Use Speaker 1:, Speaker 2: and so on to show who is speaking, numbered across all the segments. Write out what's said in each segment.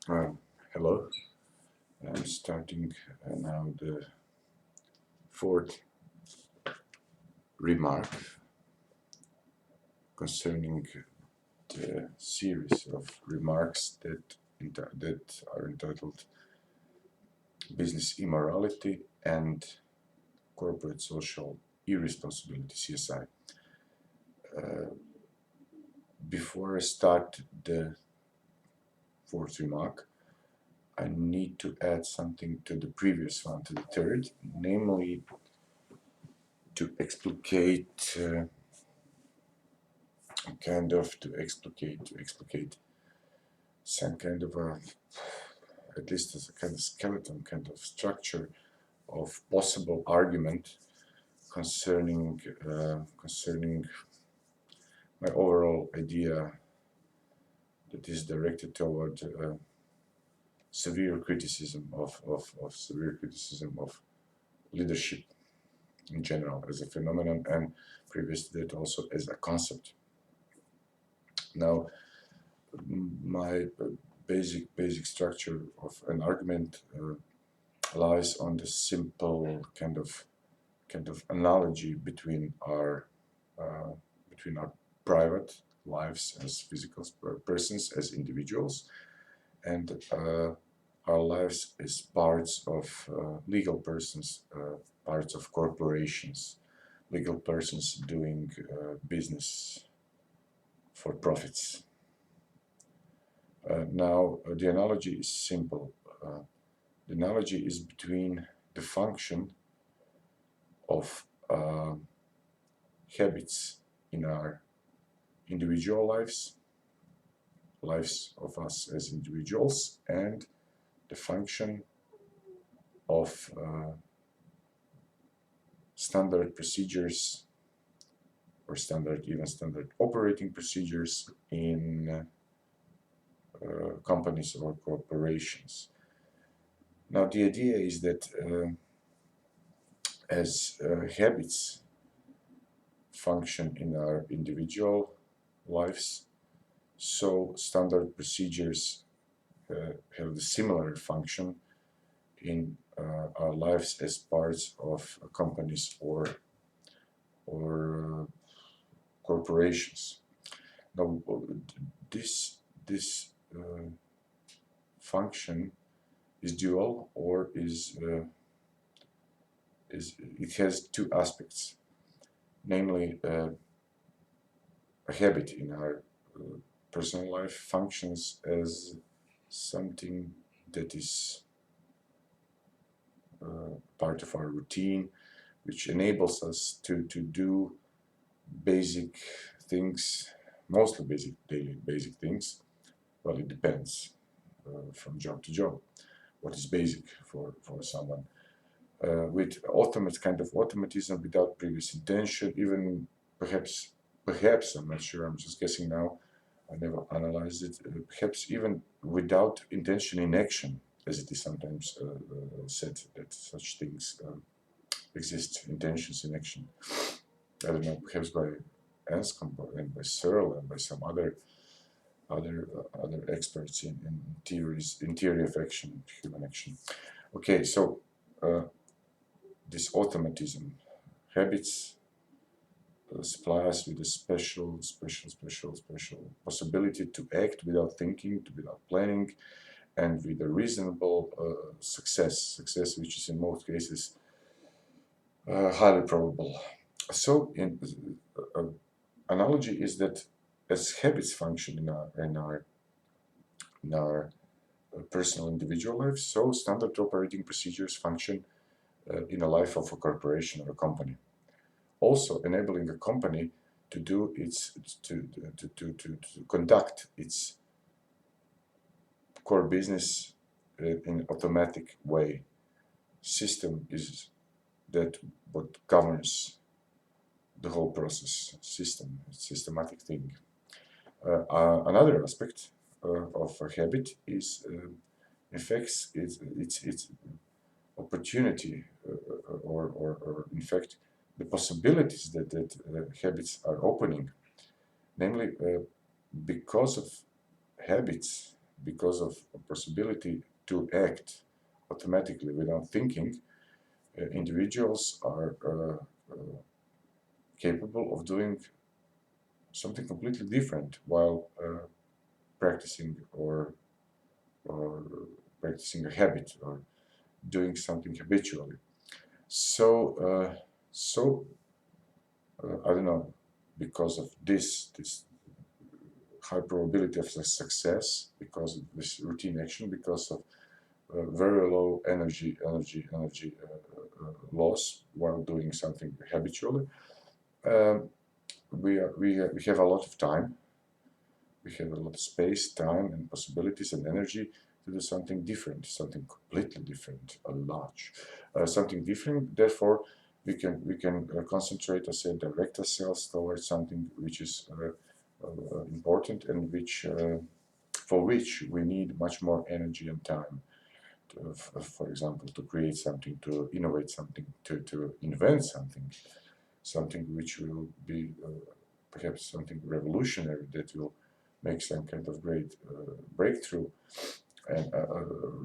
Speaker 1: Hello, I'm starting now the fourth remark concerning the series of remarks that are entitled Business Immorality and Corporate Social Irresponsibility, CSI. Before I start the fourth remark, I need to add something to the previous one, to the third, namely to explicate to explicate some kind of at least as a kind of skeleton, kind of structure of possible argument concerning my overall idea that is directed toward severe criticism of leadership in general as a phenomenon, and previous to that also as a concept. Now, my basic structure of an argument lies on the simple kind of analogy between our private lives as physical persons, as individuals, and our lives as parts of legal persons, parts of corporations, legal persons doing business for profits. Now, the analogy is simple. The analogy is between the function of habits in our individual lives of us as individuals, and the function of standard procedures or standard operating procedures in companies or corporations. Now, the idea is that as habits function in our individual lives, so standard procedures have the similar function in our lives as parts of companies or corporations. Now, this function is dual, or it has two aspects, namely a habit in our personal life functions as something that is part of our routine, which enables us to do basic things, mostly basic things. Well, it depends from job to job what is basic for someone, with automatism without previous intention, even perhaps I'm not sure, I'm just guessing now, I never analyzed it, perhaps even without intention in action, as it is sometimes said that such things exist, intentions in action. I don't know, perhaps by Anscombe and by Searle and by some other experts in theory of action, human action. Okay, so this automatism, habits supply us with a special possibility to act without thinking, without planning, and with a reasonable success which is in most cases highly probable. So, analogy is that as habits function in our personal individual lives, so standard operating procedures function in a life of a corporation or a company, also enabling a company to do to conduct its core business in automatic way. System is that what governs the whole process. Systematic thing. Another aspect of a habit is, in fact, its opportunity, or in fact, the possibilities that habits are opening. Namely, because of habits, because of a possibility to act automatically without thinking, individuals are capable of doing something completely different while practicing or practicing a habit or doing something habitually. So, I don't know, because of this high probability of success, because of this routine action, because of very low energy loss while doing something habitually, we have a lot of time. We have a lot of space, time, and possibilities and energy to do something different, something completely different, a large, something different. Therefore, we can concentrate, as I said, direct ourselves towards something which is important and which for which we need much more energy and time. For example, to create something, to innovate something, to invent something which will be perhaps something revolutionary that will make some kind of great breakthrough and a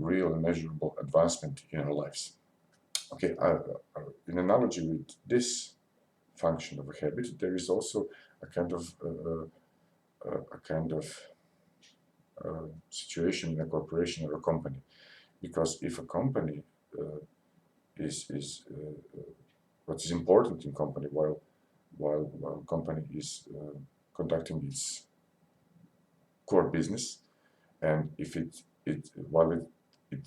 Speaker 1: real and measurable advancement in our lives. Okay, in analogy with this function of a habit, there is also a kind of situation in a corporation or a company, because if a company is what is important in company while company is conducting its core business, and if while it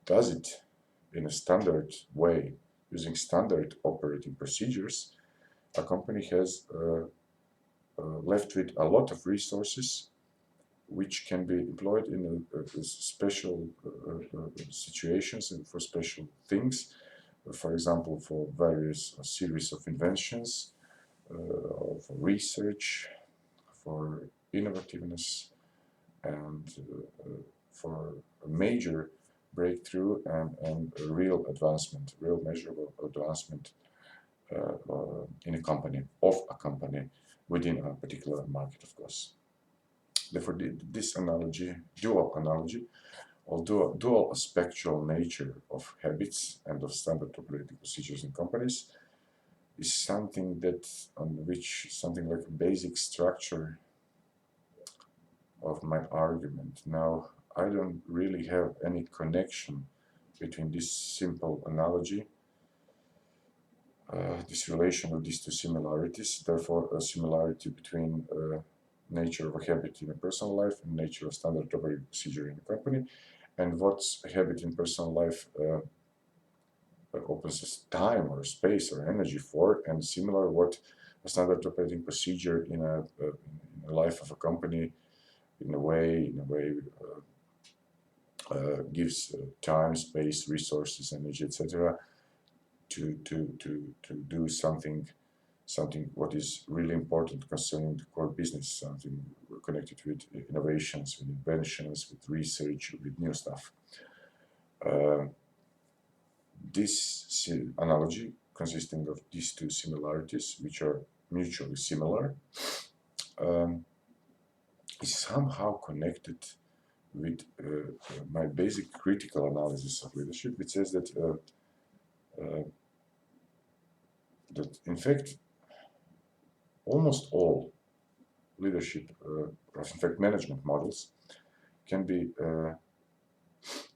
Speaker 1: does it in a standard way using standard operating procedures, a company has left with a lot of resources which can be employed in special situations and for special things, for example, for various series of inventions, for research, for innovativeness, and for a major breakthrough and a real advancement, real measurable advancement in a company, within a particular market, of course. Therefore, this analogy, dual analogy, or dual aspectual nature of habits and of standard operating procedures in companies, is something on which something like a basic structure of my argument. Now, I don't really have any connection between this simple analogy, this relation of these two similarities, therefore a similarity between nature of a habit in a personal life and nature of standard operating procedure in a company, and what's a habit in personal life opens as time or space or energy for, and similar what a standard operating procedure in a life of a company in a way gives time, space, resources, energy, etc. to do something what is really important concerning the core business, something connected with innovations, with inventions, with research, with new stuff. This analogy, consisting of these two similarities, which are mutually similar, is somehow connected with my basic critical analysis of leadership, which says that that in fact almost all leadership, in fact management models, can be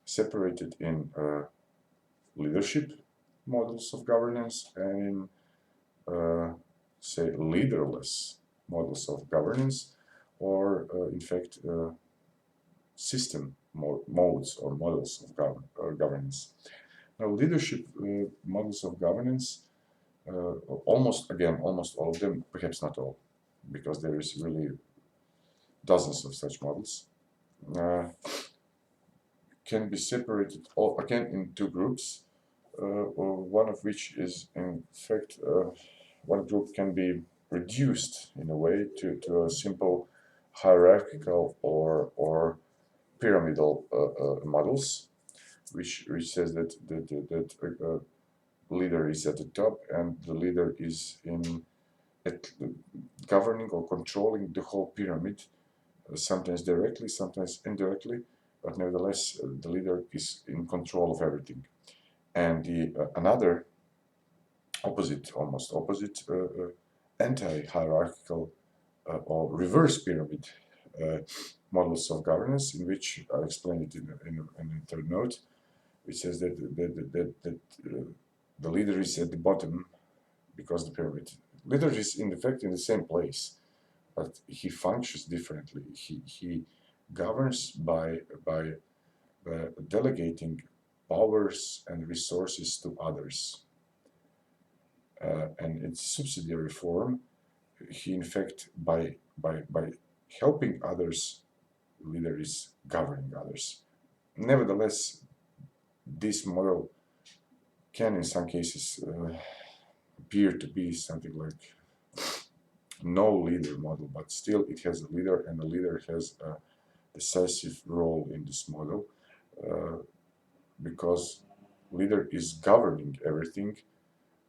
Speaker 1: separated in leadership models of governance and in, say, leaderless models of governance, or in fact system modes or models of governance. Now, leadership models of governance, almost all of them, perhaps not all, because there is really dozens of such models, can be separated again in two groups, one of which is in fact one group can be reduced in a way to a simple hierarchical or pyramidal models, which says that leader is at the top and the leader is governing or controlling the whole pyramid, sometimes directly, sometimes indirectly, but nevertheless the leader is in control of everything. And the another opposite, almost opposite, anti-hierarchical or reverse pyramid models of governance, in which I explained it in the third note, which says that the leader is at the bottom because the pyramid. Leader is in fact in the same place, but he functions differently. He governs by delegating powers and resources to others. And in subsidiary form, he in fact by helping others, leader is governing others. Nevertheless, this model can in some cases appear to be something like no leader model, but still it has a leader, and the leader has a decisive role in this model because leader is governing everything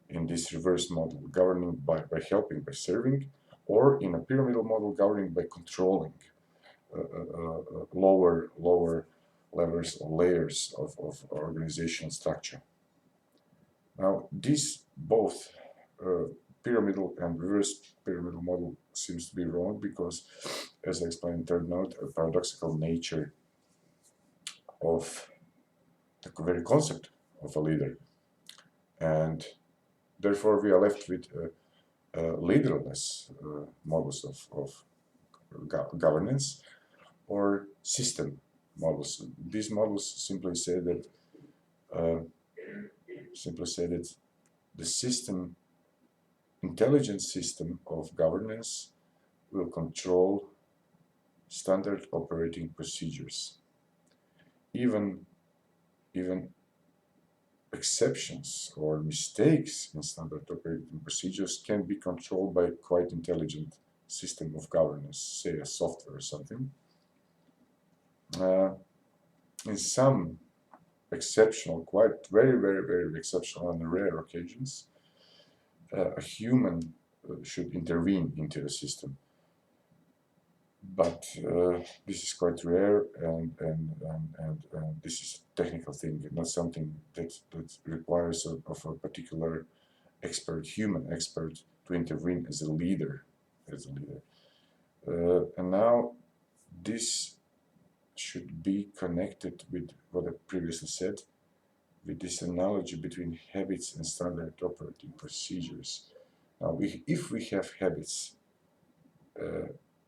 Speaker 1: in this reverse model, governing by helping, by serving, or in a pyramidal model, governing by controlling lower levels or layers of organizational structure. Now, these both pyramidal and reverse pyramidal model seems to be wrong because, as I explained in third note, a paradoxical nature of the very concept of a leader, and therefore we are left with leaderless models of governance or system models. These models simply say that the system, intelligent system of governance will control standard operating procedures. Even exceptions or mistakes in standard operating procedures can be controlled by quite intelligent system of governance, say a software or something. In some exceptional, quite very exceptional and rare occasions, a human should intervene into the system. But this is quite rare, and this is a technical thing, not something that requires of a particular expert, human expert, to intervene as a leader. And now this should be connected with what I previously said, with this analogy between habits and standard operating procedures. Now, if we have habits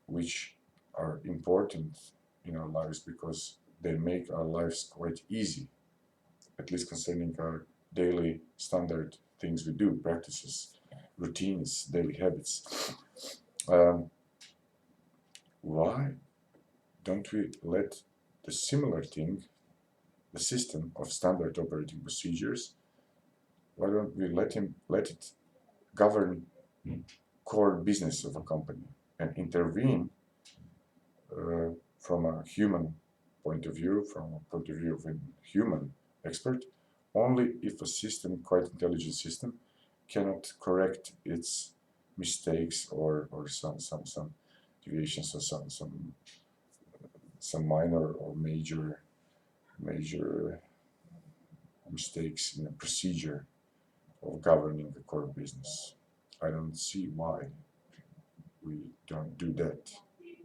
Speaker 1: which are important in our lives because they make our lives quite easy, at least concerning our daily standard things we do, practices, routines, daily habits. Why don't we let the similar thing, the system of standard operating procedures, why don't we let it govern core business of a company and intervene from a human point of view, from a point of view of a human expert, only if a system, quite intelligent system, cannot correct its mistakes or some deviations or some minor or major mistakes in the procedure of governing the core business. I don't see why we don't do that.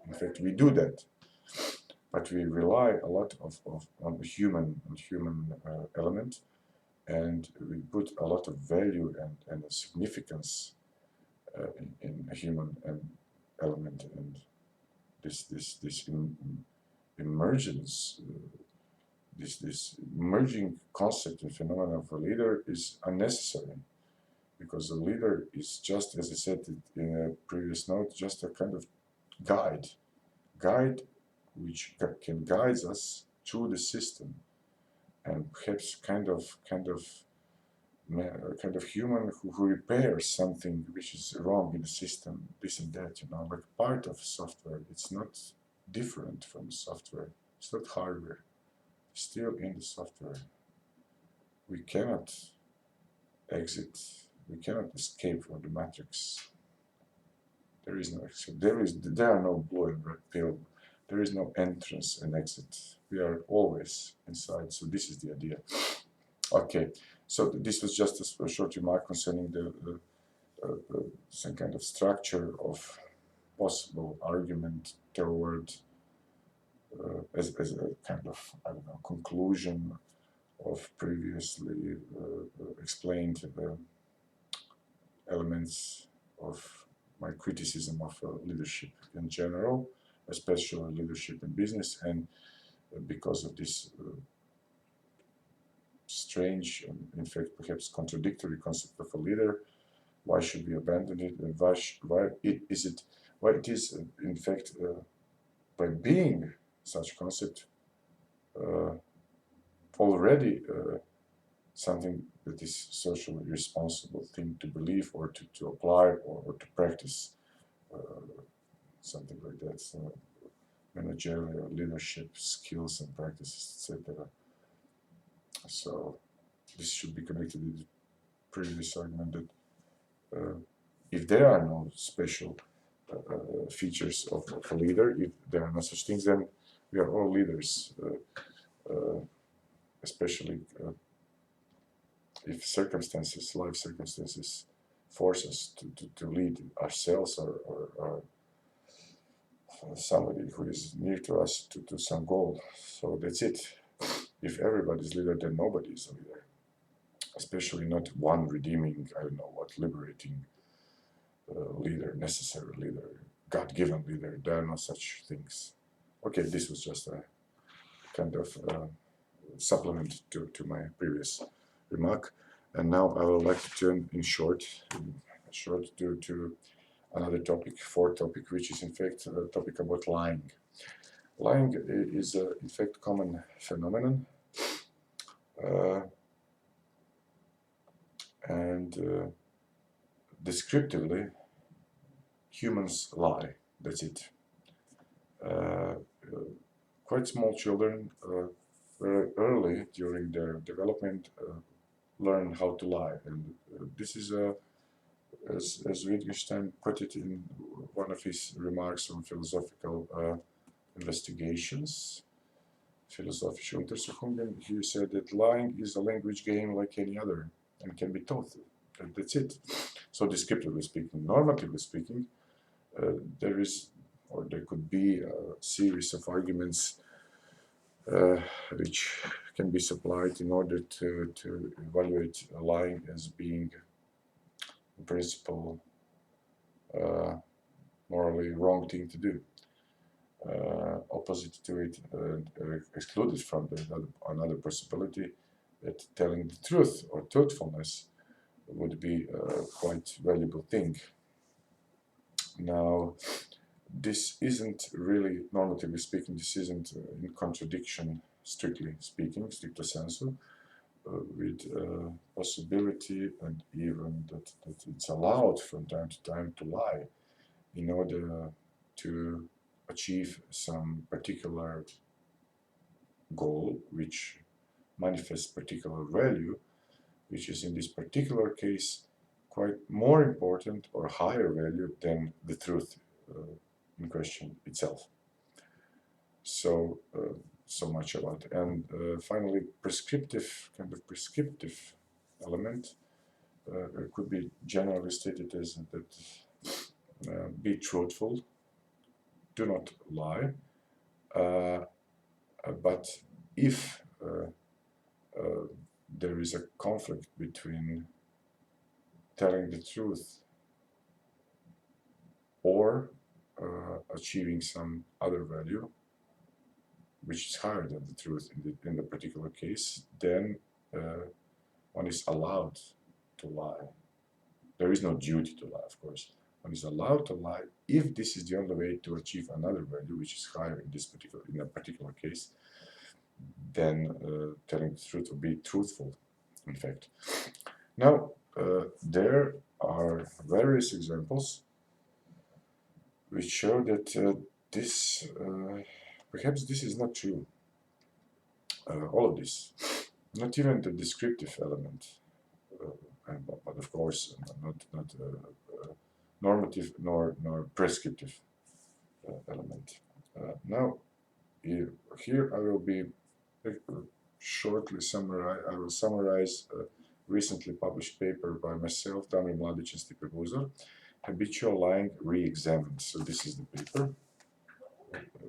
Speaker 1: In fact, we do that, but we rely a lot on the human element, and we put a lot of value and significance in a human element, and this emergence, this emerging concept and phenomenon of a leader is unnecessary, because a leader is just, as I said in a previous note, just a kind of guide which can guide us through the system, and perhaps kind of human who repairs something which is wrong in the system, this and that, like part of software. It's not different from software. It's not hardware. It's still in the software. We cannot exit. We cannot escape from the matrix. There is no exit. There are no blue and red pill there is no entrance and exit. We are always inside. So this is the idea. Okay, so this was just a short remark concerning the some kind of structure of possible argument toward as a kind of, I don't know, conclusion of previously explained elements of my criticism of leadership in general, especially leadership in business, and because of this strange and in fact perhaps contradictory concept of a leader, why should we abandon it, and why it is in fact by being such concept already something that is socially responsible thing to believe or to apply or to practice, something like that. So managerial leadership skills and practices, etc. So this should be connected with the previous argument that if there are no special features of a leader, if there are no such things, then we are all leaders, especially if life circumstances force us to lead ourselves or somebody who is near to us to some goal. So that's it. If everybody's leader, then nobody is a leader. Especially not one redeeming, I don't know what, liberating leader, necessary leader, God-given leader. There are no such things. Okay, this was just a kind of supplement to my previous remark. And now I would like to turn in short to another topic, fourth topic, which is in fact a topic about lying. Lying is in fact common phenomenon, and descriptively, humans lie. That's it. Quite small children very early during their development learn how to lie, and this is as Wittgenstein put it in one of his remarks on philosophical investigations, philosophische Untersuchungen. He said that lying is a language game like any other and can be taught. And that's it. So descriptively speaking, normatively speaking, there is, or there could be a series of arguments which can be supplied in order to evaluate lying as being, in principle, morally wrong thing to do. Opposite to it, excluded from another possibility, that telling the truth or truthfulness would be a quite valuable thing. Now, this isn't really, normatively speaking, this isn't in contradiction, strictly speaking, stricto sensu, with possibility and even that it's allowed from time to time to lie in order to achieve some particular goal which manifests particular value, which is in this particular case quite more important or higher value than the truth in question itself. So so much about it. And finally, prescriptive element could be generally stated as that be truthful, do not lie, but if there is a conflict between telling the truth or achieving some other value, which is higher than the truth in the particular case, then one is allowed to lie. There is no duty to lie, of course. One is allowed to lie if this is the only way to achieve another value, which is higher in a particular case, then telling the truth will be truthful, in fact. Now, there are various examples which show that this, perhaps this is not true. All of this, not even the descriptive element, but of course not normative nor prescriptive element. Now, here I will be shortly summarize. I will summarize a recently published paper by myself, Damir Mladic and Stipe Buzar, Habitual Lying Re-Examined. So this is the paper.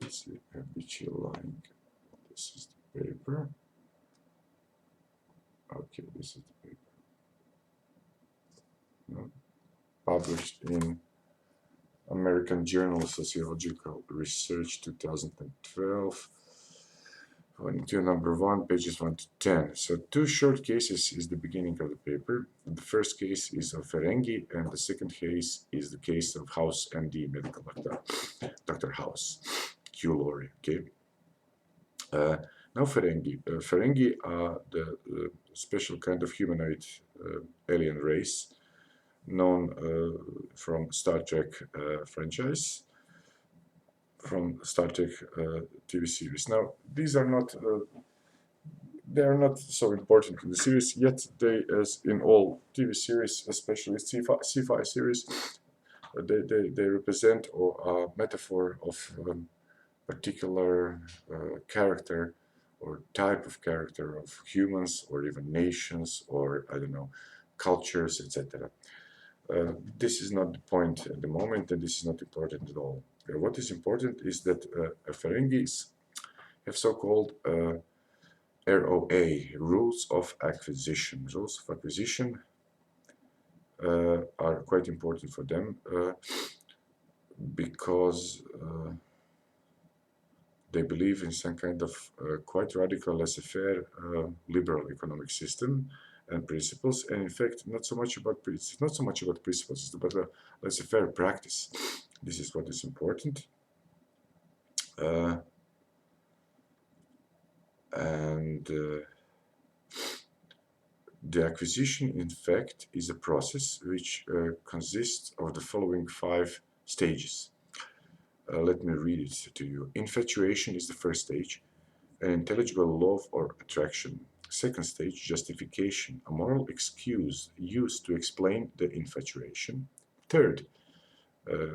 Speaker 1: Let's see, Habitual Lying. This is the paper. Okay, this is the paper. Published in American Journal of Sociological Research 2012. Volunteer number 1, pages 1 to 10. So 2 short cases is the beginning of the paper. The first case is of Ferengi, and the second case is the case of House MD, medical doctor, Dr. House, Q. Laurie. Okay. Now Ferengi. Ferengi are the special kind of humanoid alien race known from Star Trek franchise, from Star Trek TV series. Now, these are not they are not so important in the series, yet they, as in all TV series, especially sci-fi series, they represent a metaphor of particular character or type of character of humans or even nations or, I don't know, cultures, etc. This is not the point at the moment, and this is not important at all. What is important is that Ferengis have so-called ROA, rules of acquisition. Rules of acquisition are quite important for them because they believe in some kind of quite radical laissez-faire liberal economic system and principles, and in fact, not so much about principles, it's about a laissez-faire practice. This is what is important. The acquisition, in fact, is a process which consists of the following 5 stages. Let me read it to you. Infatuation is the first stage, an intelligible love or attraction. Second stage, justification, a moral excuse used to explain the infatuation. Third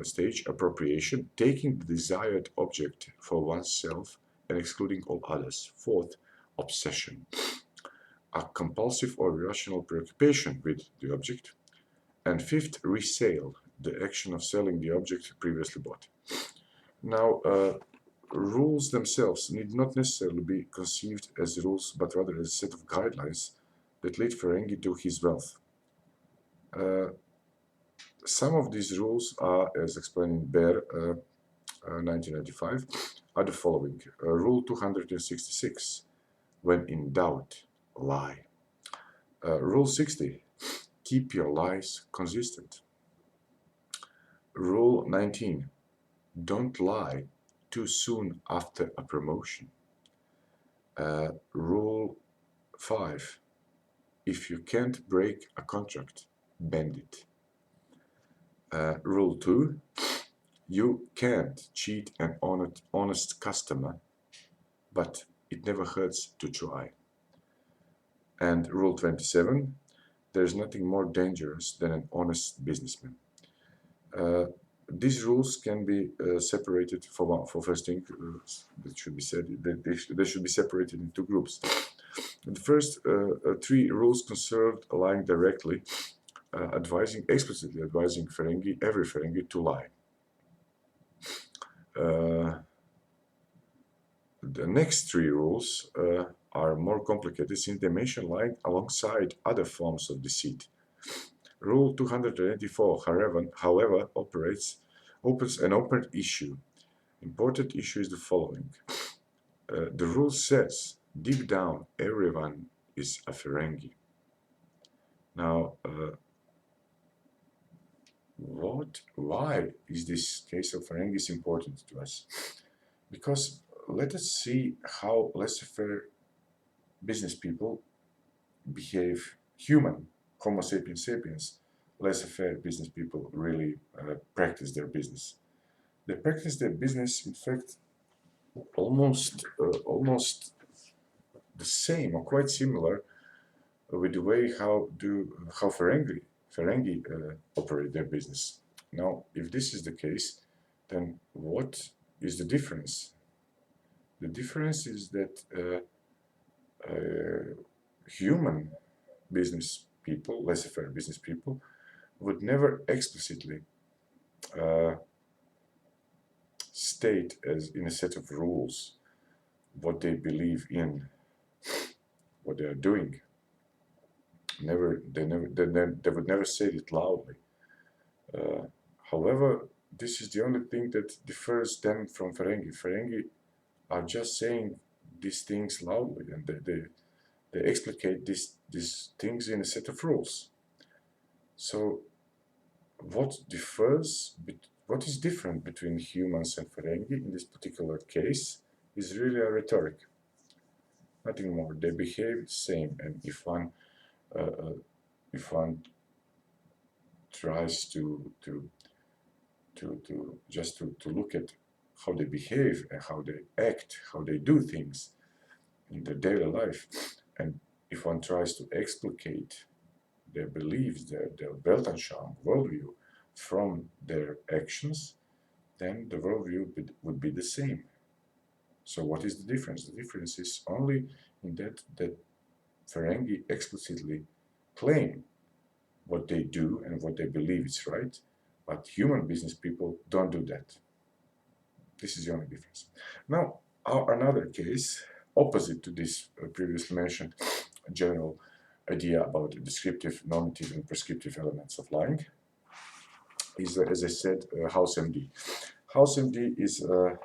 Speaker 1: stage, appropriation, taking the desired object for oneself and excluding all others. Fourth, obsession, a compulsive or irrational preoccupation with the object. And fifth, resale, the action of selling the object previously bought. Now, rules themselves need not necessarily be conceived as rules, but rather as a set of guidelines that lead Ferengi to his wealth. Some of these rules are, as explained in Bear 1995, are the following. Rule 266, when in doubt, lie. Rule 60, keep your lies consistent. Rule 19, don't lie too soon after a promotion. Rule 5, if you can't break a contract, bend it. Rule 2, you can't cheat an honest customer, but it never hurts to try. And Rule 27, there's nothing more dangerous than an honest businessman. These rules can be separated for first thing that should be said. They should be separated in 2 groups. The first 3 rules concerned lying directly, explicitly advising every Ferengi to lie. The next 3 rules are more complicated since they mention lying alongside other forms of deceit. Rule 284, however, opens an open issue. Important issue is the following. The rule says, deep down, everyone is a Ferengi. Now, why is this case of Ferengis important to us? Because let us see how laissez-faire business people behave. Homo sapiens sapiens, laissez-faire business people really practice their business. They practice their business, in fact, almost the same or quite similar with the way how Ferengi operate their business. Now, if this is the case, then what is the difference? The difference is that human business people, laissez-faire business people, would never explicitly state as in a set of rules what they believe in, what they are doing. They would never say it loudly. However, this is the only thing that differs them from Ferengi. Ferengi are just saying these things loudly, and they explicate these things in a set of rules. So, what is different between humans and Ferengi in this particular case is really a rhetoric, nothing more. They behave the same, and if one tries to look at how they behave and how they act, how they do things in their daily life, and if one tries to explicate their beliefs, their Weltanschauung, worldview, from their actions, then the worldview would be the same. So what is the difference? The difference is only in that Ferengi explicitly claim what they do and what they believe is right, but human business people don't do that. This is the only difference. Now, another case, opposite to this previously mentioned general idea about descriptive, normative, and prescriptive elements of lying, is, as I said, House MD. House MD is an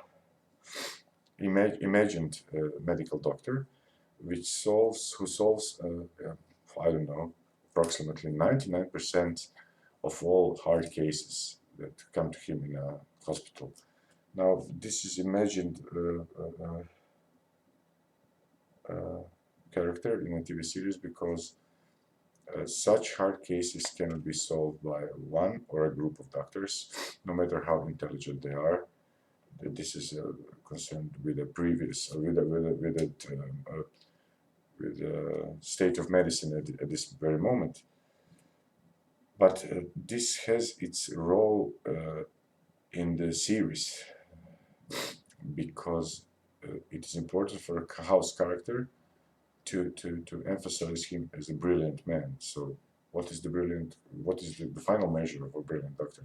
Speaker 1: imagined medical doctor who solves, I don't know, approximately 99% of all hard cases that come to him in a hospital. Now, this is imagined character in a TV series because such hard cases cannot be solved by one or a group of doctors, no matter how intelligent they are. This is concerned with the previous, with the state of medicine at this very moment. But this has its role in the series because it is important for a house character to emphasize him as a brilliant man. So what is the final measure of a brilliant doctor?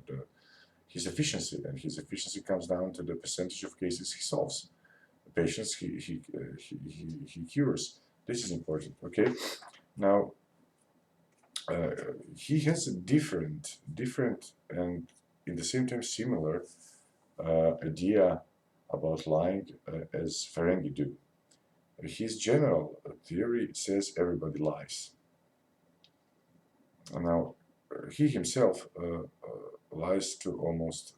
Speaker 1: His efficiency, and his efficiency comes down to the percentage of cases he solves, the patients he cures. This is important, okay? Now, he has a different and in the same time similar idea about lying as Ferengi do. His general theory says everybody lies. Now, he himself lies to almost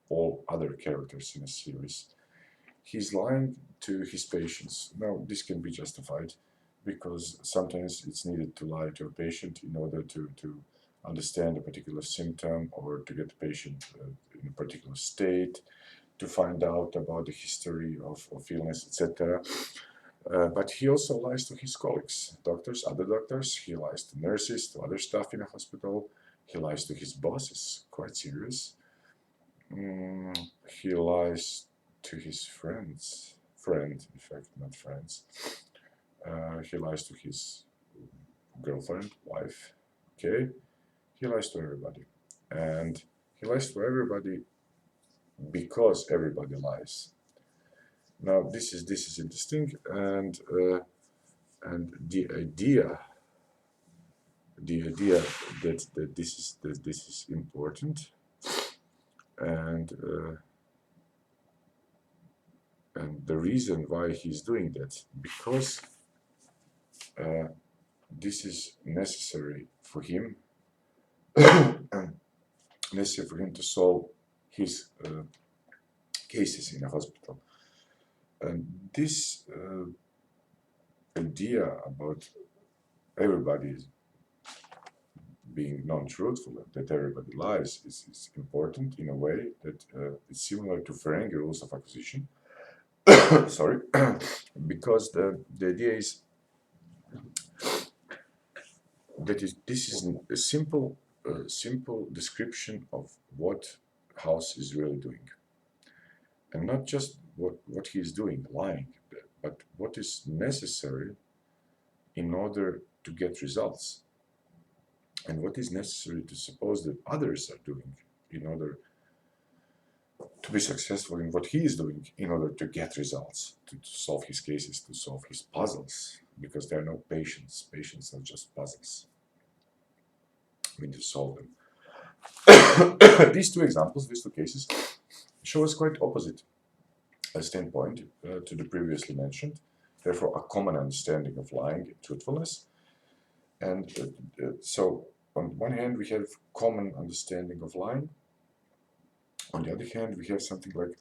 Speaker 1: all other characters in a series. He's lying to his patients. Now, this can be justified because sometimes it's needed to lie to a patient in order to understand a particular symptom or to get the patient in a particular state, to find out about the history of illness, etc. But he also lies to his colleagues, doctors, other doctors. He lies to nurses, to other staff in a hospital. He lies to his bosses, quite serious. He lies to his friend, in fact, not friends. He lies to his girlfriend, wife, okay? He lies to everybody. And he lies to everybody because everybody lies. Now, this is interesting, and the idea that this is important, and the reason why he's doing that, because this is necessary for him, necessary for him to solve his cases in a hospital. And this idea about everybody being non-truthful, that everybody lies, is important in a way that it's similar to Ferengi rules of acquisition. Sorry, because the idea is that this is a simple description of what House is really doing. and not just what he is doing, lying, but what is necessary in order to get results, and what is necessary to suppose that others are doing in order to be successful in what he is doing, in order to get results, to solve his cases, to solve his puzzles, because there are no patients. Patients are just puzzles. We need to solve them. These two examples, these two cases, show us quite opposite standpoint to the previously mentioned. Therefore, a common understanding of lying and truthfulness. And so, on one hand, we have common understanding of lying. On the other hand, we have something like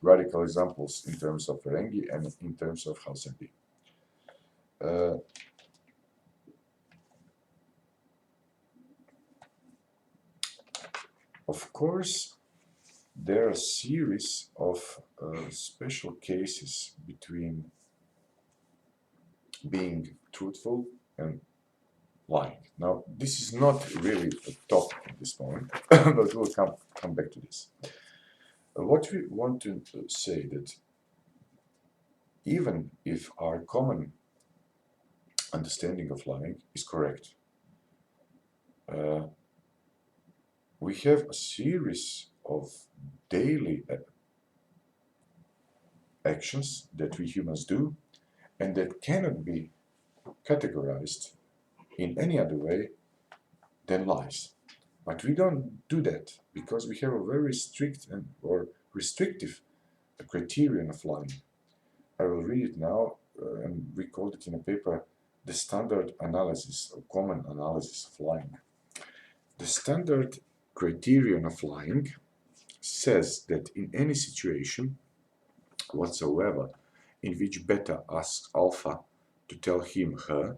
Speaker 1: radical examples in terms of Ferengi and in terms of Halsendi. Of course, there are a series of special cases between being truthful and lying. Now, this is not really a topic at this moment, but we'll come back to this. What we want to say that even if our common understanding of lying is correct, we have a series of daily actions that we humans do, and that cannot be categorized in any other way than lies. But we don't do that because we have a very strict or restrictive criterion of lying. I will read it now, and we called it in a paper the standard analysis or common analysis of lying. The standard criterion of lying says that in any situation whatsoever in which beta asks alpha to tell him/her,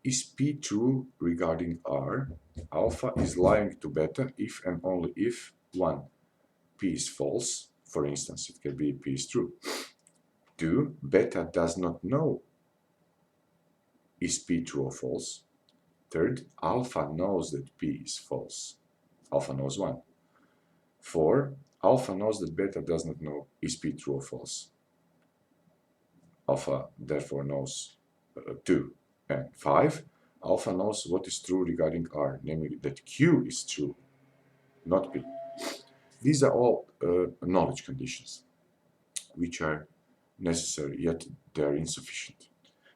Speaker 1: is P true regarding R, alpha is lying to beta if and only if 1. P is false, for instance, it can be P is true. 2. Beta does not know is P true or false. 3rd, alpha knows that P is false. Alpha knows 1. 4. Alpha knows that beta does not know is P true or false. Alpha therefore knows 2. And 5. Alpha knows what is true regarding R, namely that Q is true, not P. These are all knowledge conditions, which are necessary, yet they are insufficient.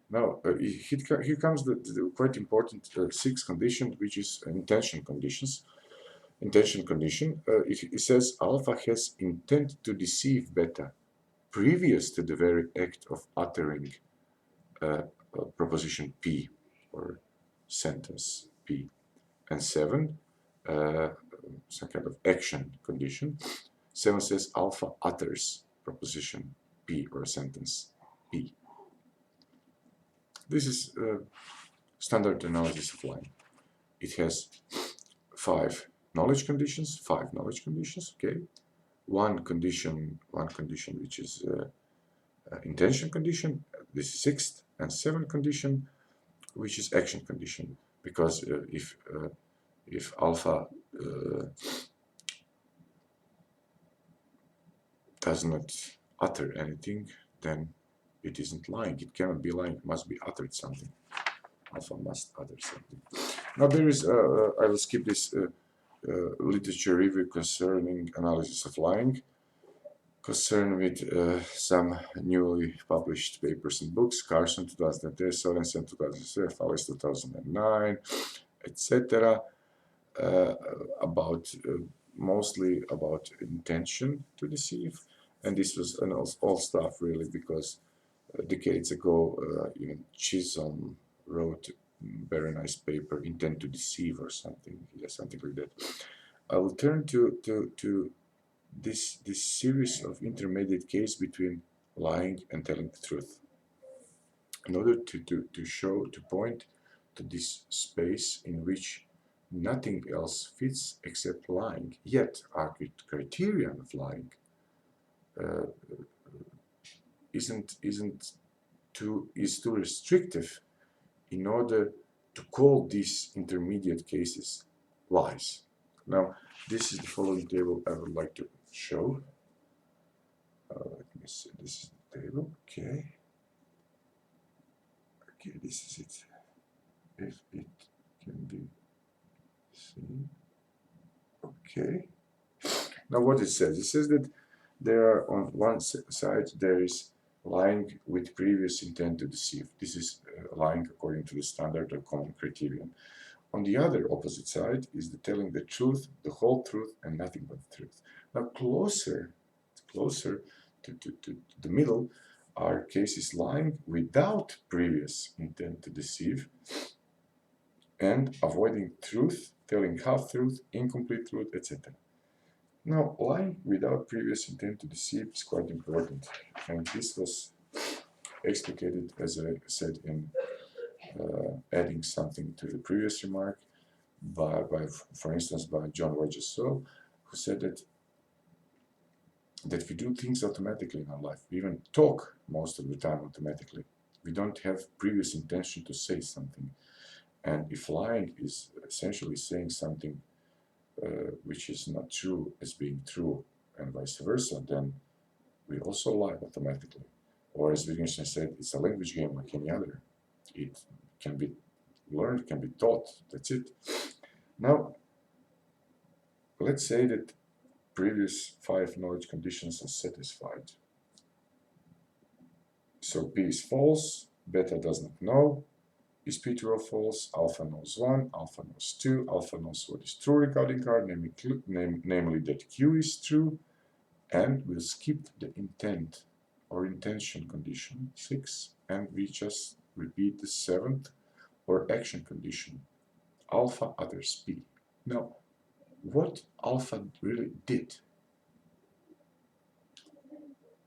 Speaker 1: Now, here comes the quite important 6th condition, which is intention conditions. Intention condition, it says alpha has intent to deceive beta previous to the very act of uttering proposition P or sentence P. And 7, some kind of action condition. 7 says alpha utters proposition P or sentence P. This is standard analysis of lying. It has 5 knowledge conditions, okay? One condition which is intention condition, this is 6th, and 7th condition, which is action condition, because if alpha does not utter anything, then it isn't lying. It cannot be lying. It must be uttered something. Alpha must utter something. Now there is, I will skip this literature review concerning analysis of lying, concerned with some newly published papers and books, Carson 2010, Sorensen 2007, Fallis 2009, etc. About mostly about intention to deceive, and this was an old stuff really, because decades ago even Chisholm wrote very nice paper, Intent to Deceive or something, yeah, something like that. I will turn to this series of intermediate case between lying and telling the truth, in order to point to this space in which nothing else fits except lying, yet our criterion of lying is too restrictive in order to call these intermediate cases lies. Now, this is the following table I would like to show. Let me see, this is the table, okay. Okay, this is it. If it can be seen. Okay. Now what it says that there are on one side there is lying with previous intent to deceive. This is lying according to the standard or common criterion. On the other opposite side is the telling the truth, the whole truth, and nothing but the truth. Now closer to the middle are cases lying without previous intent to deceive and avoiding truth, telling half-truth, incomplete truth, etc. Now, lying without previous intent to deceive is quite important, and this was explicated, as I said, in adding something to the previous remark, for instance, by John Rogers Searle, who said that we do things automatically in our life. We even talk most of the time automatically. We don't have previous intention to say something. And if lying is essentially saying something which is not true as being true, and vice versa, then we also lie automatically. Or as Wittgenstein said, it's a language game like any other. It can be learned, can be taught, that's it. Now, let's say that previous 5 knowledge conditions are satisfied. So P is false, beta does not know. Is P true or false? Alpha knows 1, alpha knows 2, alpha knows what is true regarding R, namely that Q is true, and we'll skip the intent or intention condition 6, and we just repeat the 7th or action condition. Alpha utters P. Now, what alpha really did?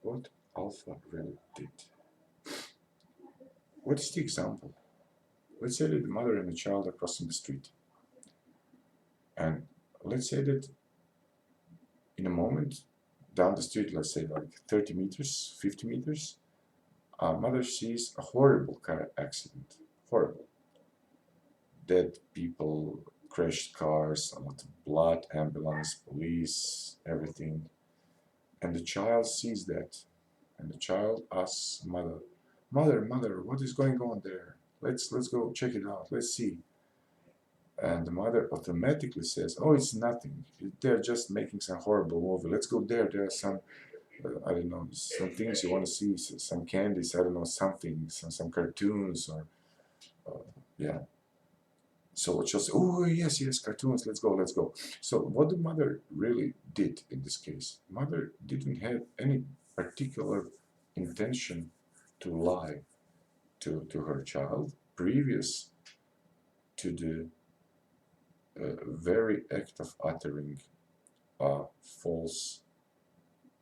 Speaker 1: What alpha really did? What is the example? Let's say that the mother and the child are crossing the street. And let's say that in a moment, down the street, let's say like 30 meters, 50 meters, a mother sees a horrible car accident. Horrible. Dead people, crashed cars, a lot of blood, ambulance, police, everything. And the child sees that. And the child asks mother, Mother, what is going on there? Let's go check it out. Let's see. And the mother automatically says, oh, it's nothing. They're just making some horrible movie. Let's go there. There are some, I don't know, some things you want to see, some candies, I don't know, something, some cartoons or, yeah. So she'll say, oh, yes, cartoons, let's go. So what the mother really did in this case, mother didn't have any particular intention to lie to her child previous to the very act of uttering a false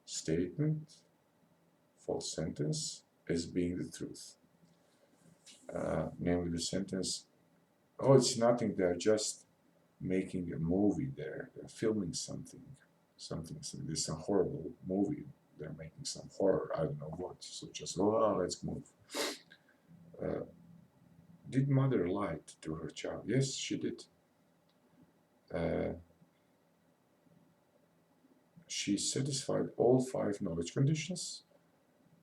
Speaker 1: statement, false sentence, as being the truth. Namely the sentence, oh, it's nothing, they're just making a movie there, they're filming something, this is a horrible movie, they're making some horror, I don't know what, so just, oh, let's move. Did mother lie to her child? Yes, she did. She satisfied all 5 knowledge conditions.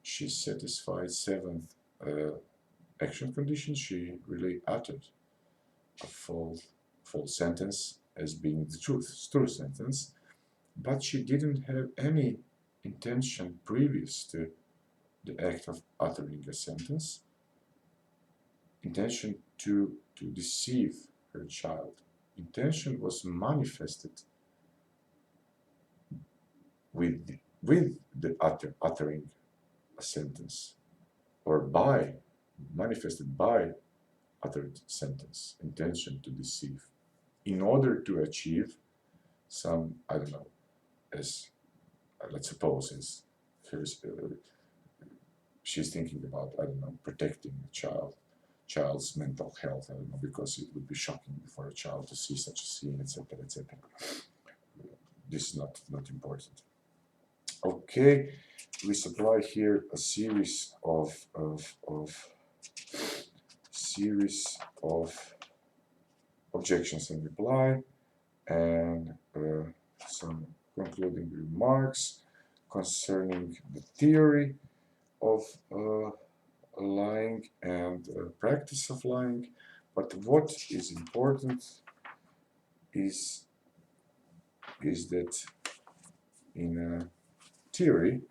Speaker 1: She satisfied 7th action condition. She really uttered a false sentence as being the true sentence, but she didn't have any intention previous to the act of uttering a sentence, intention to deceive her child. Intention was manifested with the uttering a sentence, or manifested by uttered sentence, intention to deceive, in order to achieve some, I don't know, as let's suppose as she's thinking about, I don't know, protecting a child's mental health, I don't know, because it would be shocking for a child to see such a scene, etc., etc. This is not important. Okay, we supply here a series of objections and reply, and some concluding remarks. concerning the theory of lying and practice of lying, but what is important is that in theory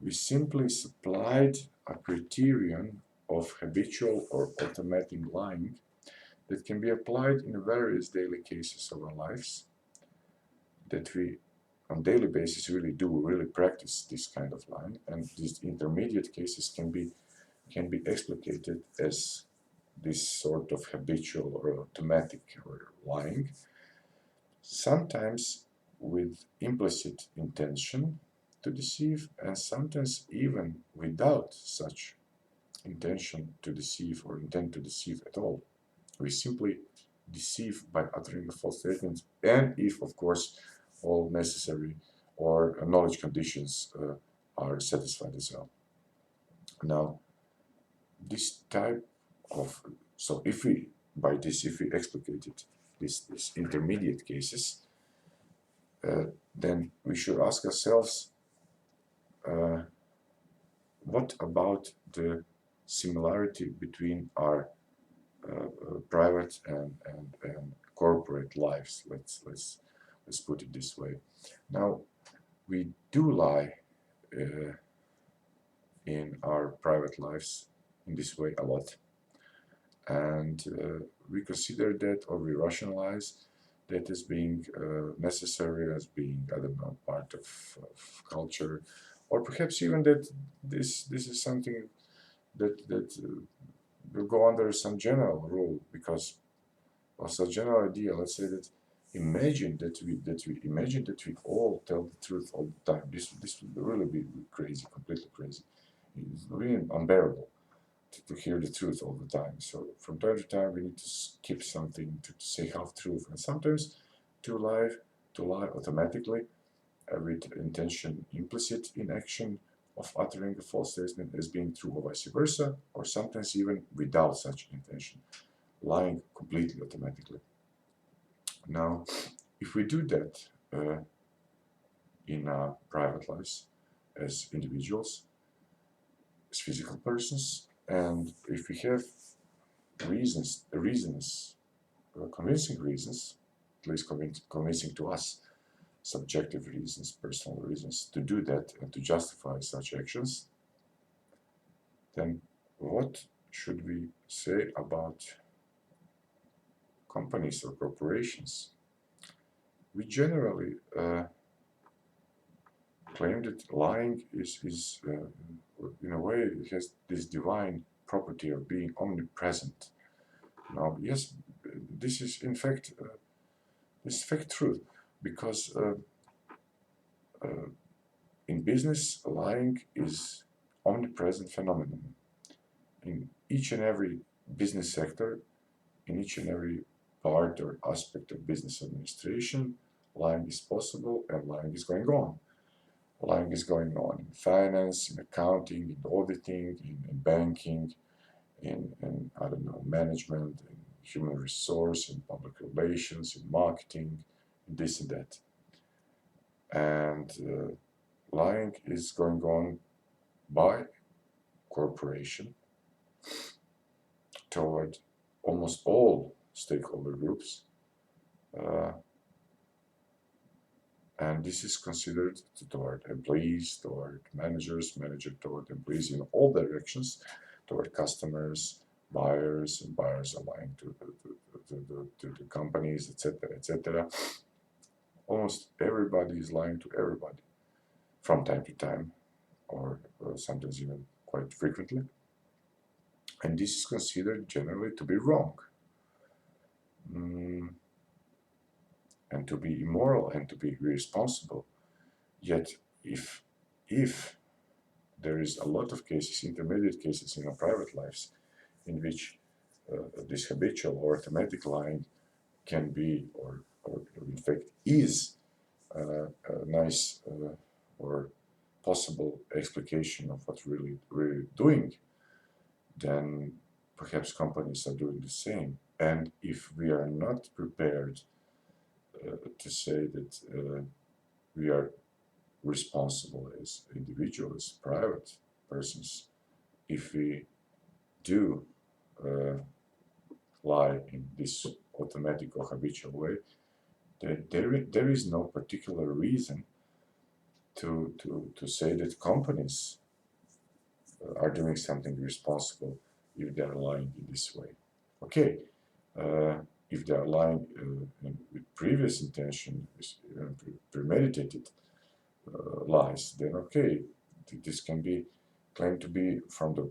Speaker 1: we simply supplied a criterion of habitual or automatic lying that can be applied in various daily cases of our lives, that we on daily basis really practice this kind of lying, and these intermediate cases can be explicated as this sort of habitual or automatic or lying, sometimes with implicit intention to deceive, and sometimes even without such intention to deceive or intent to deceive at all. We simply deceive by uttering a false statement, and if, of course, all necessary or knowledge conditions are satisfied as well. Now, this type of, so if we explicated these intermediate cases, then we should ask ourselves, what about the similarity between our private and corporate lives? Let's put it this way. Now, we do lie in our private lives in this way a lot, and we consider that, or we rationalize that as being necessary, as being, I don't know, part of culture, or perhaps even that this is something that will go under some general rule, because of such general idea. Let's say that imagine that we all tell the truth all the time. This would really be crazy, completely crazy. It's really unbearable to hear the truth all the time. So from time to time we need to skip something to say half truth, and sometimes to lie automatically with intention implicit in action of uttering a false statement as being true, or vice versa, or sometimes even without such intention, lying completely automatically. Now, if we do that in our private lives as individuals, as physical persons, and if we have convincing reasons, at least convincing to us, subjective reasons, personal reasons to do that and to justify such actions, then what should we say about companies or corporations? We generally claim that lying is in a way, it has this divine property of being omnipresent. Now, yes, this is in fact true, because in business, lying is omnipresent phenomenon. In each and every business sector, in each and every part or aspect of business administration, lying is possible and lying is going on. Lying is going on in finance, in accounting, in auditing, in banking, in I don't know, management, in human resource, in public relations, in marketing, in this and that. And lying is going on by corporation toward almost all stakeholder groups, and this is considered toward employees, toward managers, toward employees in all directions, toward customers, buyers, and buyers are lying to the companies, etc., etc. Almost everybody is lying to everybody from time to time, or sometimes even quite frequently. And this is considered generally to be wrong, and to be immoral, and to be irresponsible. Yet, if there is a lot of cases, intermediate cases in our private lives, in which this habitual or automatic lying can be, or in fact is, a nice or possible explication of what really doing, then perhaps companies are doing the same. And if we are not prepared to say that we are responsible as individuals, private persons, if we do lie in this automatic or habitual way, there is no particular reason to say that companies are doing something responsible if they are lying in this way. Okay, if they are lying with previous intention, premeditated lies, then okay, this can be claimed to be from the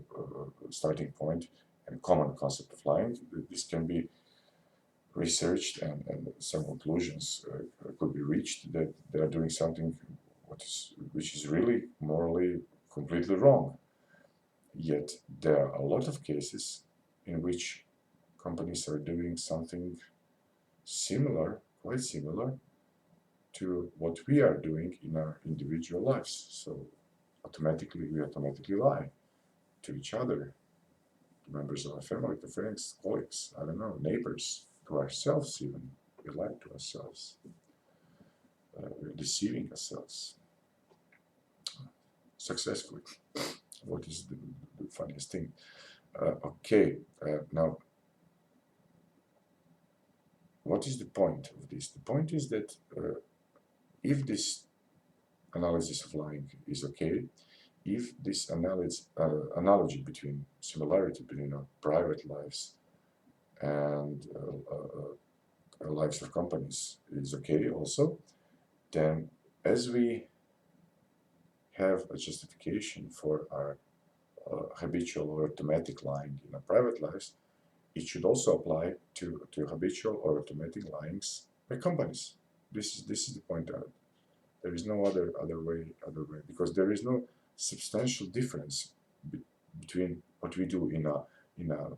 Speaker 1: starting point and common concept of lying. This can be researched and some conclusions could be reached that they are doing something which is really morally completely wrong. Yet there are a lot of cases in which companies are doing something similar, quite similar, to what we are doing in our individual lives. So we automatically lie to each other, to members of our family, to friends, colleagues, I don't know, neighbors, to ourselves even. We lie to ourselves. We're deceiving ourselves successfully. What is the funniest thing? Now, what is the point of this? The point is that if this analysis of lying is okay, if this analogy between similarity between our private lives and lives of companies is okay also, then as we have a justification for our habitual or automatic lying in our private lives, it should also apply to habitual or automatic lyings by companies. This is the point. There is no other way, because there is no substantial difference between what we do in a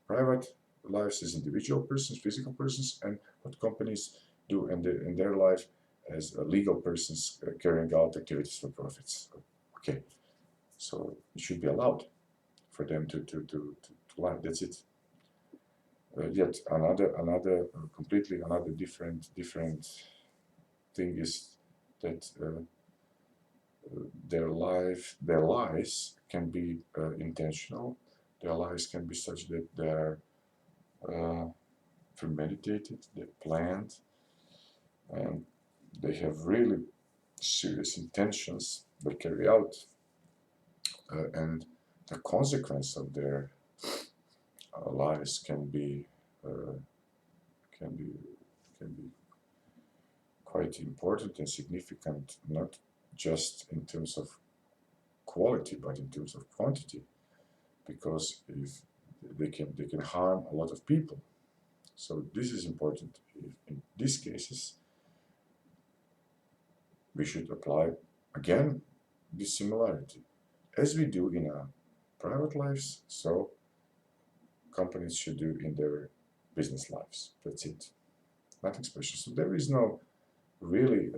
Speaker 1: private lives as individual persons, physical persons, and what companies do in their life as legal persons carrying out activities for profits. Okay, so it should be allowed for them to lie. That's it. Yet another completely another different thing is that their lies can be intentional. Their lies can be such that they're premeditated, they're planned, and they have really serious intentions they carry out, and the consequence of their lies can be quite important and significant, not just in terms of quality but in terms of quantity, because if they can harm a lot of people. So this is important. In these cases, we should apply again this similarity, as we do in our private lives, so companies should do in their business lives. That's it. Nothing special. So there is no really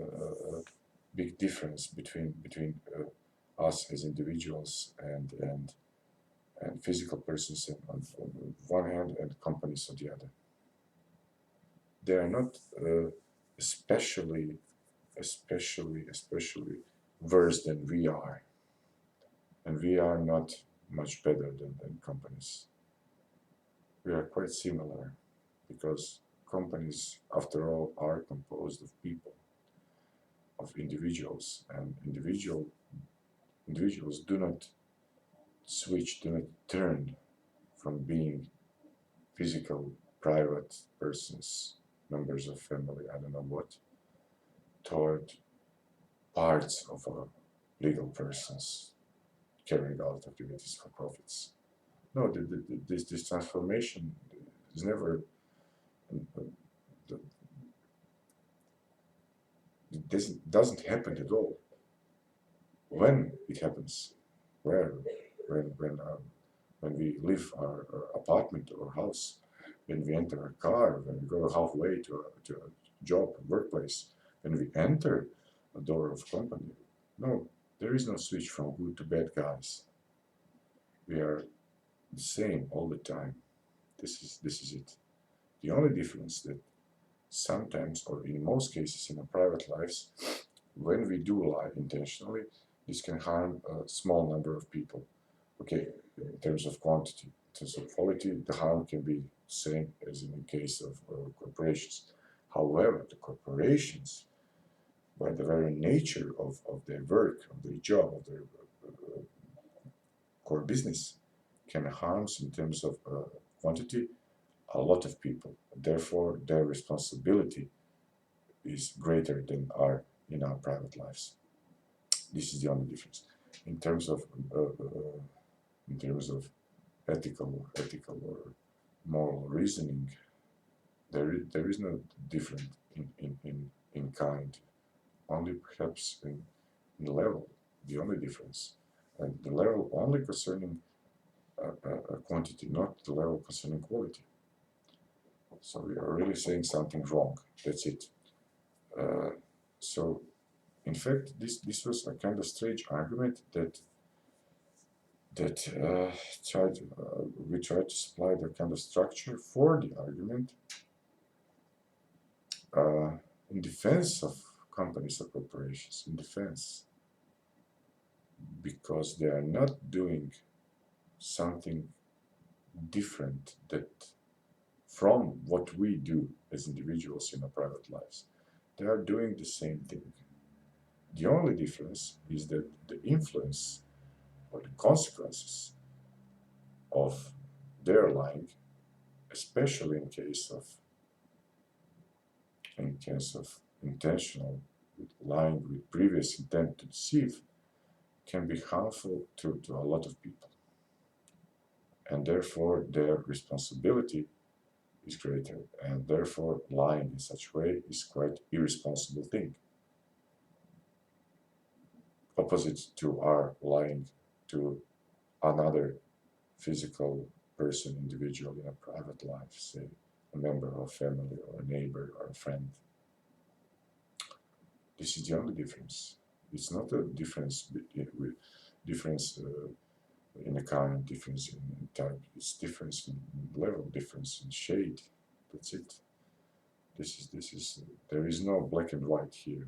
Speaker 1: big difference between us as individuals and physical persons on one hand and companies on the other. They are not especially worse than we are, and we are not much better than companies. We are quite similar, because companies, after all, are composed of people, of individuals, and individuals do not turn from being physical, private persons, members of family, I don't know what, toward parts of legal persons carrying out activities for profits. No, this transformation is never. It doesn't happen at all. When it happens, where, when we leave our apartment or house, when we enter a car, when we go halfway to a job, workplace, when we enter a door of company. No, there is no switch from good to bad guys. We are the same all the time. This is it. The only difference that sometimes, or in most cases in our private lives, when we do lie intentionally, this can harm a small number of people. Okay, in terms of quantity, in terms of quality, the harm can be the same as in the case of corporations. However, the corporations, by the very nature of their work, of their job, of their core business, can harm in terms of quantity a lot of people. Therefore, their responsibility is greater than in our private lives. This is the only difference. In terms of ethical or moral reasoning, there is no different in kind, only perhaps in level, the only difference. And the level only concerning quantity, not the level concerning quality. So we are really saying something wrong. That's it. So, in fact, this was a kind of strange argument that we tried to supply the kind of structure for the argument in defense of companies or corporations, in defense, because they are not doing something different from what we do as individuals in our private lives. They are doing the same thing. The only difference is that the influence or the consequences of their lying, especially in case of intentional lying with previous intent to deceive, can be harmful to a lot of people. And therefore their responsibility is greater, and therefore lying in such way is quite irresponsible thing. Opposite to our lying to another physical person, individual in a private life, say a member of a family or a neighbor or a friend. This is the only difference. It's not a difference in a kind, difference in type. It's difference in level, difference in shade. That's it. This is. There is no black and white here.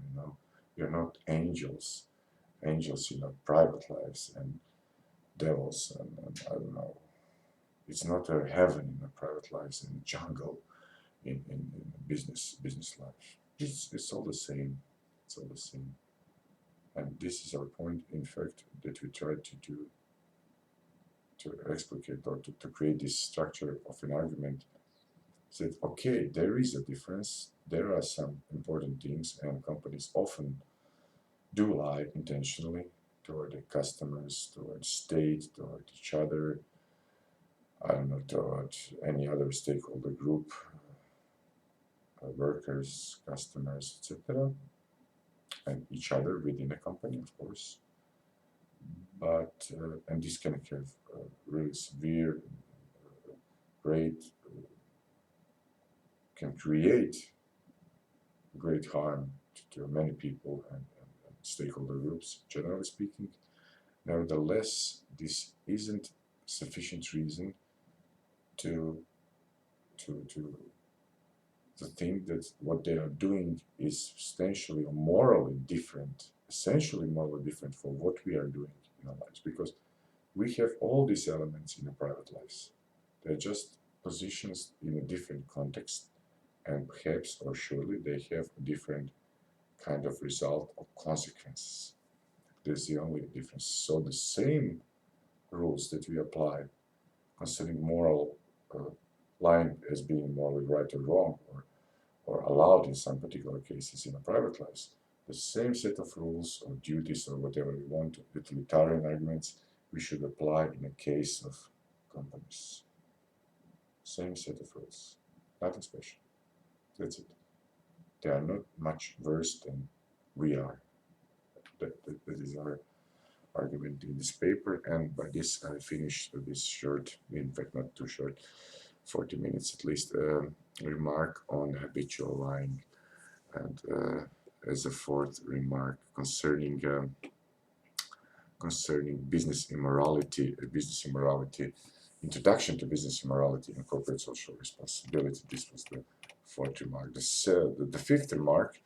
Speaker 1: You're not angels in our private lives and devils and I don't know. It's not a heaven in our private lives and jungle in business life. It's all the same. It's all the same. And this is our point, in fact, that we try to do, to explicate or to create this structure of an argument. That, okay, there is a difference, there are some important things, and companies often do lie intentionally toward their customers, toward the state, toward each other, I don't know, toward any other stakeholder group, workers, customers, etc., and each other within a company, of course. But, and this can have really severe, great, can create great harm to many people and stakeholder groups, generally speaking. Nevertheless, this isn't sufficient reason to think that what they are doing is essentially or morally different, from what we are doing in our lives, because we have all these elements in our private lives. They're just positions in a different context, and perhaps or surely they have a different kind of result or consequences. That's the only difference. So the same rules that we apply concerning moral lying as being morally right or wrong, or allowed in some particular cases in our private lives, the same set of rules or duties or whatever we want, utilitarian arguments, we should apply in a case of companies. Same set of rules, nothing special. That's it. They are not much worse than we are. That is our argument in this paper, and by this I finish this short, in fact not too short, 40 minutes at least, remark on habitual lying, and as a fourth remark concerning business immorality, introduction to business immorality and corporate social responsibility. This was the fourth remark. The fifth remark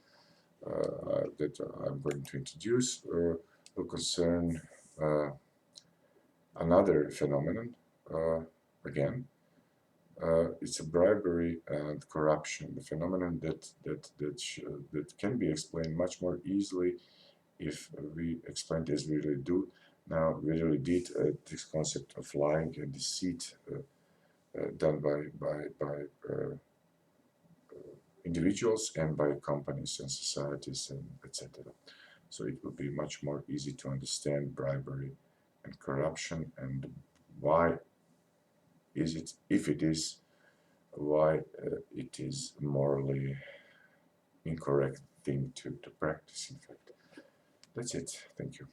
Speaker 1: that I'm going to introduce will concern another phenomenon. Again, it's a bribery and corruption, the phenomenon that can be explained much more easily if we explained as we really do. Now, we really did this concept of lying and deceit done by individuals and by companies and societies and etc. So it will be much more easy to understand bribery and corruption and why is it, if it is, why it is morally incorrect thing to practice, in fact. That's it. Thank you.